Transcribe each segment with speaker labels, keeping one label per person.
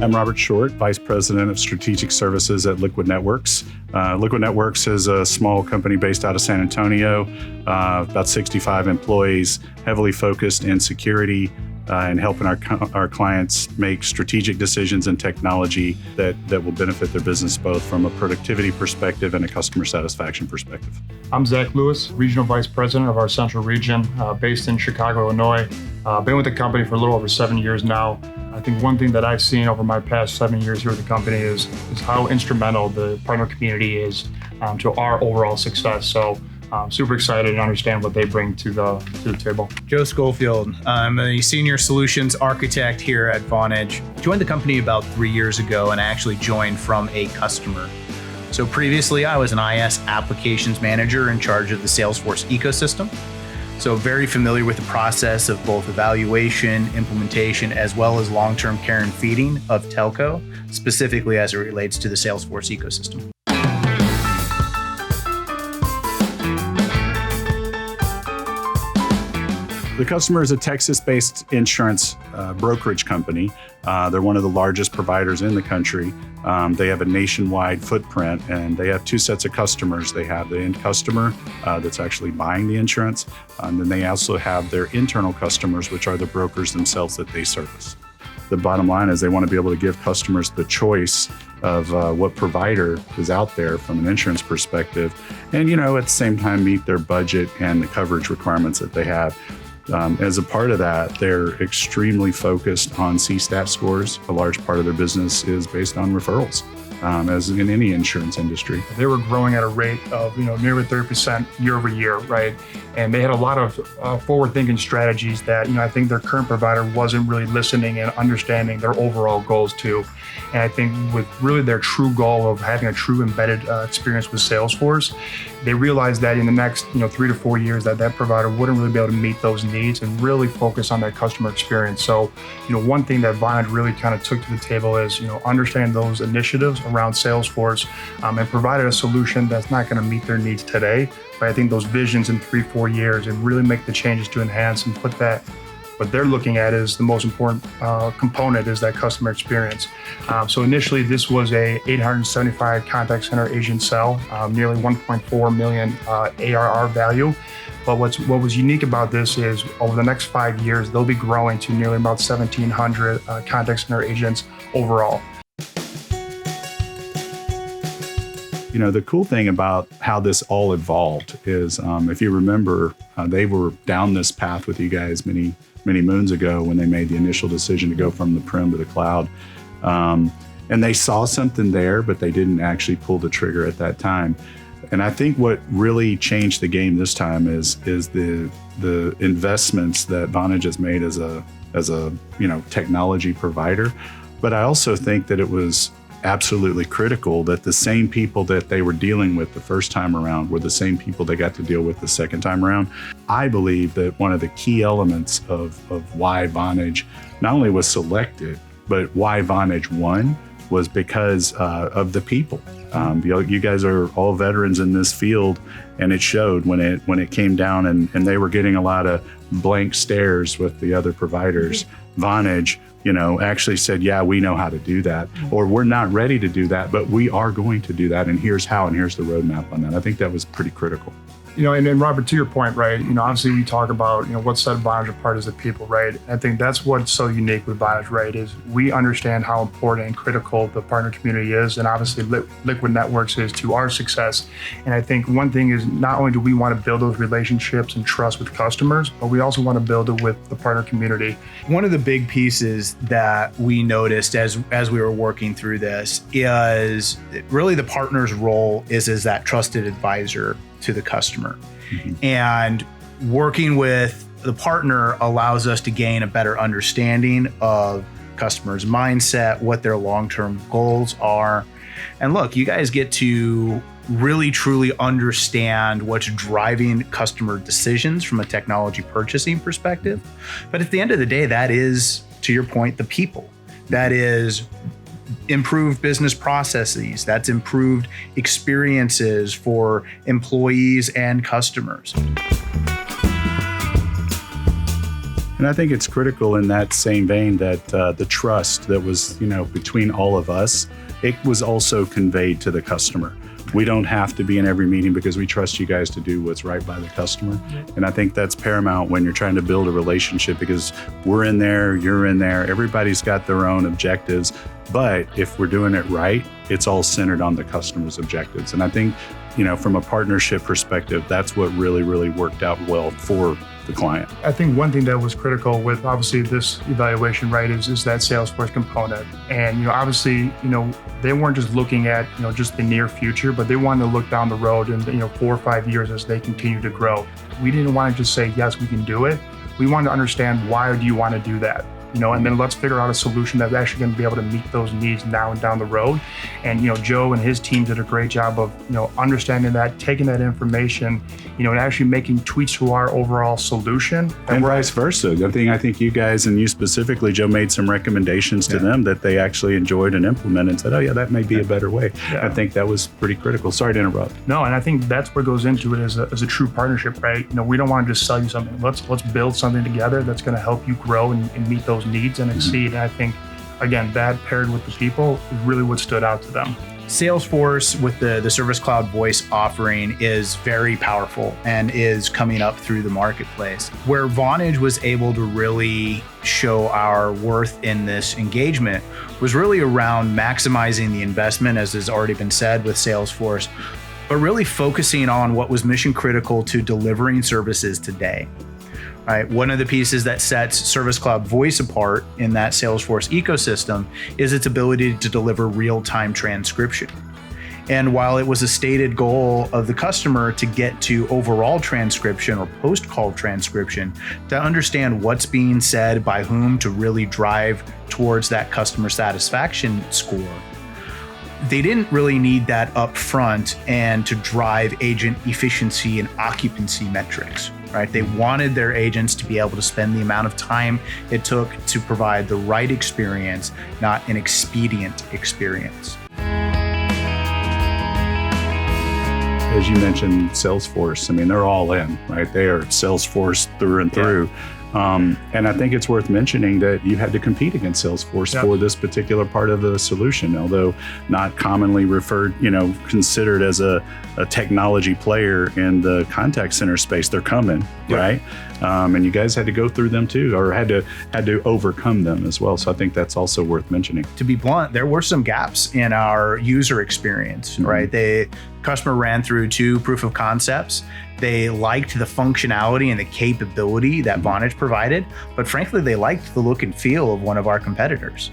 Speaker 1: I'm Robert Short, Vice President of Strategic Services at Liquid Networks. Liquid Networks is a small company based out of San Antonio, about 65 employees, heavily focused in security and helping our clients make strategic decisions in technology that will benefit their business both from a productivity perspective and a customer satisfaction perspective.
Speaker 2: I'm Zach Lewis, Regional Vice President of our Central Region, based in Chicago, Illinois. Been with the company for a little over 7 years now. I think one thing that I've seen over my past 7 years here with the company is how instrumental the partner community is to our overall success. So I'm super excited and understand what they bring to the table.
Speaker 3: Joe Schofield. I'm a Senior Solutions Architect here at Vonage. Joined the company about 3 years ago and I actually joined from a customer. So previously I was an IS Applications Manager in charge of the Salesforce ecosystem. So very familiar with the process of both evaluation, implementation, as well as long-term care and feeding of telco, specifically as it relates to the Salesforce ecosystem.
Speaker 1: The customer is a Texas-based insurance brokerage company. They're one of the largest providers in the country. They have a nationwide footprint, and they have two sets of customers. They have the end customer that's actually buying the insurance, and then they also have their internal customers, which are the brokers themselves that they service. The bottom line is they want to be able to give customers the choice of what provider is out there from an insurance perspective, and at the same time meet their budget and the coverage requirements that they have. As a part of that, they're extremely focused on CSAT scores. A large part of their business is based on referrals, as in any insurance industry.
Speaker 2: They were growing at a rate of nearly 30% year over year, right? And they had a lot of forward-thinking strategies that I think their current provider wasn't really listening and understanding their overall goals to. And I think with really their true goal of having a true embedded experience with Salesforce, they realized that in the next 3 to 4 years that provider wouldn't really be able to meet those needs and really focus on that customer experience. So one thing that Vonage really kind of took to the table is understand those initiatives around Salesforce and provided a solution that's not going to meet their needs today. But I think those visions in 3-4 years and really make the changes to enhance and put that, what they're looking at is the most important component is that customer experience. So initially this was a 875 contact center agent sell, nearly 1.4 million ARR value. But what was unique about this is over the next 5 years, they'll be growing to nearly about 1,700 contact center agents overall.
Speaker 1: The cool thing about how this all evolved is, if you remember, they were down this path with you guys many moons ago when they made the initial decision to go from the prem to the cloud. And they saw something there, but they didn't actually pull the trigger at that time. And I think what really changed the game this time is the investments that Vonage has made as a technology provider. But I also think that it was absolutely critical that the same people that they were dealing with the first time around were the same people they got to deal with the second time around. I believe that one of the key elements of why Vonage not only was selected, but why Vonage won was because of the people. You guys are all veterans in this field, and it showed when it came down and they were getting a lot of blank stares with the other providers. Vonage actually said, yeah, we know how to do that, or we're not ready to do that, but we are going to do that, and here's how, and here's the roadmap on that. I think that was pretty critical.
Speaker 2: And Robert, to your point, right, obviously we talk about, what set Vonage apart is the people, right? I think that's what's so unique with Vonage, right, is we understand how important and critical the partner community is, and obviously Liquid Networks is to our success. And I think one thing is not only do we want to build those relationships and trust with customers, but we also want to build it with the partner community.
Speaker 3: One of the big pieces that we noticed as we were working through this is really the partner's role is as that trusted advisor to the customer. Mm-hmm. And working with the partner allows us to gain a better understanding of customers' mindset, what their long-term goals are. And look, you guys get to really truly understand what's driving customer decisions from a technology purchasing perspective. But at the end of the day, that is, to your point, the people. That is improved business processes, that's improved experiences for employees and customers.
Speaker 1: And I think it's critical in that same vein that the trust that was, between all of us, it was also conveyed to the customer. We don't have to be in every meeting because we trust you guys to do what's right by the customer. And I think that's paramount when you're trying to build a relationship, because we're in there, you're in there, everybody's got their own objectives. But if we're doing it right, it's all centered on the customer's objectives. And I think, from a partnership perspective, that's what really, really worked out well for the client.
Speaker 2: I think one thing that was critical with obviously this evaluation, right, is that Salesforce component. And, obviously, they weren't just looking at, just the near future, but they wanted to look down the road in, 4 or 5 years as they continue to grow. We didn't want to just say, yes, we can do it. We wanted to understand, why do you want to do that? And then let's figure out a solution that's actually going to be able to meet those needs now and down the road. And, Joe and his team did a great job of, understanding that, taking that information, and actually making tweaks to our overall solution.
Speaker 1: And vice versa. I think you guys, and you specifically, Joe, made some recommendations to them that they actually enjoyed and implemented and said, oh yeah, that may be a better way. I think that was pretty critical. Sorry to interrupt.
Speaker 2: No, and I think that's what goes into it as a true partnership, right? We don't want to just sell you something. Let's build something together that's going to help you grow and meet those needs and exceed. And I think, again, that paired with the people is really what stood out to them.
Speaker 3: Salesforce with the Service Cloud Voice offering is very powerful and is coming up through the marketplace. Where Vonage was able to really show our worth in this engagement was really around maximizing the investment, as has already been said with Salesforce, but really focusing on what was mission critical to delivering services today. Right. One of the pieces that sets Service Cloud Voice apart in that Salesforce ecosystem is its ability to deliver real-time transcription. And while it was a stated goal of the customer to get to overall transcription or post-call transcription, to understand what's being said by whom to really drive towards that customer satisfaction score, they didn't really need that up front and to drive agent efficiency and occupancy metrics. Right? They wanted their agents to be able to spend the amount of time it took to provide the right experience, not an expedient experience.
Speaker 1: As you mentioned, Salesforce, they're all in, right? They are Salesforce through and through. And I think it's worth mentioning that you had to compete against Salesforce for this particular part of the solution, although not commonly considered as a technology player in the contact center space. They're coming, right? And you guys had to go through them too, or had to overcome them as well. So I think that's also worth mentioning.
Speaker 3: To be blunt, there were some gaps in our user experience, right? The customer ran through 2 proof of concepts. They liked the functionality and the capability that Vonage provided, but frankly, they liked the look and feel of one of our competitors.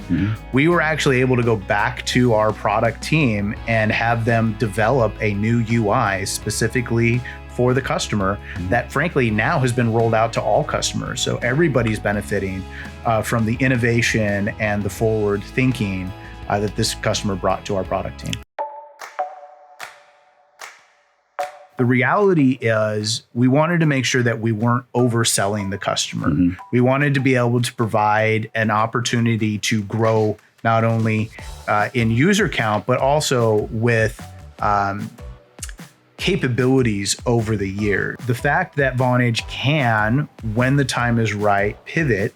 Speaker 3: We were actually able to go back to our product team and have them develop a new UI specifically for the customer that frankly now has been rolled out to all customers. So everybody's benefiting from the innovation and the forward thinking that this customer brought to our product team. The reality is we wanted to make sure that we weren't overselling the customer. We wanted to be able to provide an opportunity to grow not only in user count, but also with capabilities over the year. The fact that Vonage can, when the time is right, pivot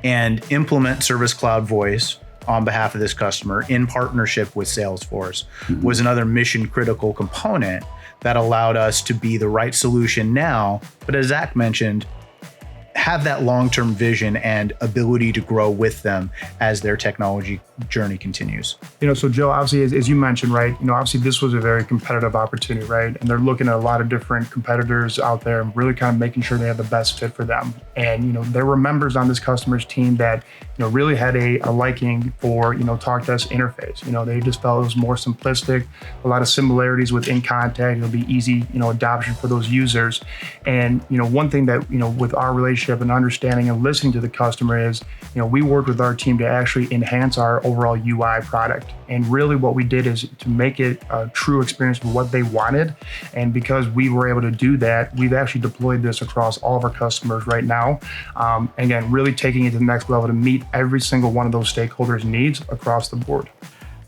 Speaker 3: and implement Service Cloud Voice on behalf of this customer in partnership with Salesforce was another mission critical component that allowed us to be the right solution now, but as Zach mentioned, have that long-term vision and ability to grow with them as their technology journey continues.
Speaker 2: So Joe, obviously, as you mentioned, right, obviously this was a very competitive opportunity, right? And they're looking at a lot of different competitors out there and really kind of making sure they have the best fit for them. And, there were members on this customer's team that, really had a liking for, TalkDesk interface. They just felt it was more simplistic, a lot of similarities with InContact. It'll be easy, adoption for those users. And, one thing that, with our relationship and understanding and listening to the customer is, we worked with our team to actually enhance our overall UI product. And really what we did is to make it a true experience for what they wanted. And because we were able to do that, we've actually deployed this across all of our customers right now. Again, really taking it to the next level to meet every single one of those stakeholders' needs across the board.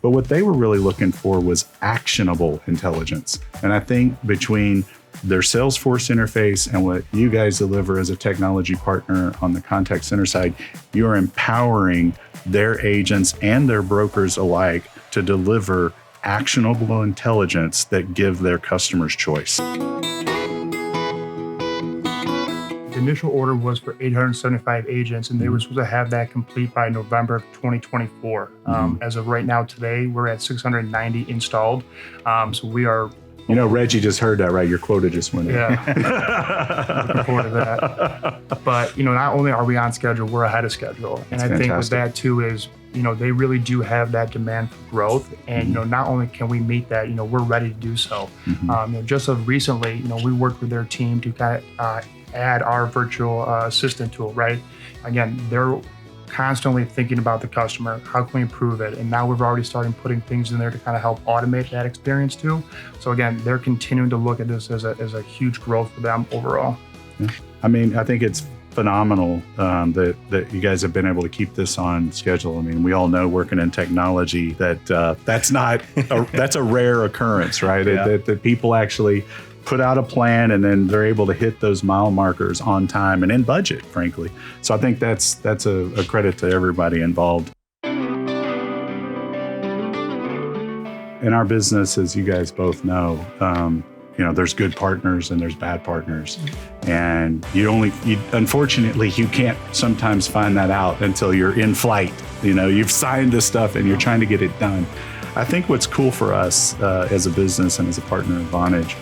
Speaker 1: But what they were really looking for was actionable intelligence. And I think between their Salesforce interface and what you guys deliver as a technology partner on the contact center side, you're empowering their agents and their brokers alike to deliver actionable intelligence that give their customers choice.
Speaker 2: The initial order was for 875 agents, and they were supposed to have that complete by November of 2024. As of right now, today, we're at 690 installed. So we are.
Speaker 1: You know, Reggie just heard that, right? Your quota just went in.
Speaker 2: Yeah. Looking forward to that. But, not only are we on schedule, we're ahead of schedule. And I think with that too is, they really do have that demand for growth. And, not only can we meet that, we're ready to do so. Just of recently, we worked with their team to kind of add our virtual assistant tool, right? Again, they're constantly thinking about the customer. How can we improve it? And now we've already started putting things in there to kind of help automate that experience too. So again, they're continuing to look at this as a huge growth for them overall.
Speaker 1: Yeah. I mean, I think it's phenomenal that you guys have been able to keep this on schedule. I mean, we all know working in technology that that's a rare occurrence, right?
Speaker 3: Yeah.
Speaker 1: That people actually put out a plan and then they're able to hit those mile markers on time and in budget, frankly. So I think that's a credit to everybody involved. In our business, as you guys both know, there's good partners and there's bad partners. And unfortunately, you can't sometimes find that out until you're in flight. You've signed this stuff and you're trying to get it done. I think what's cool for us as a business and as a partner in Vonage,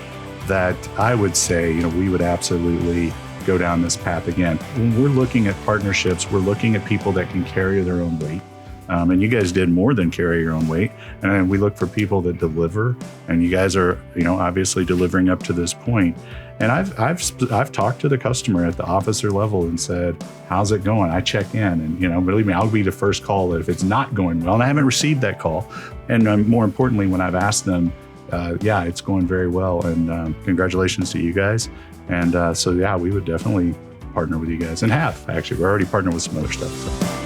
Speaker 1: that I would say, we would absolutely go down this path again. When we're looking at partnerships, we're looking at people that can carry their own weight. And you guys did more than carry your own weight. And we look for people that deliver. And you guys are, obviously delivering up to this point. And I've talked to the customer at the officer level and said, "How's it going?" I check in, and believe me, I'll be the first call if it's not going well. And I haven't received that call. And more importantly, when I've asked them, it's going very well. And congratulations to you guys. And we would definitely partner with you guys, and have actually. We're already partnered with some other stuff. So.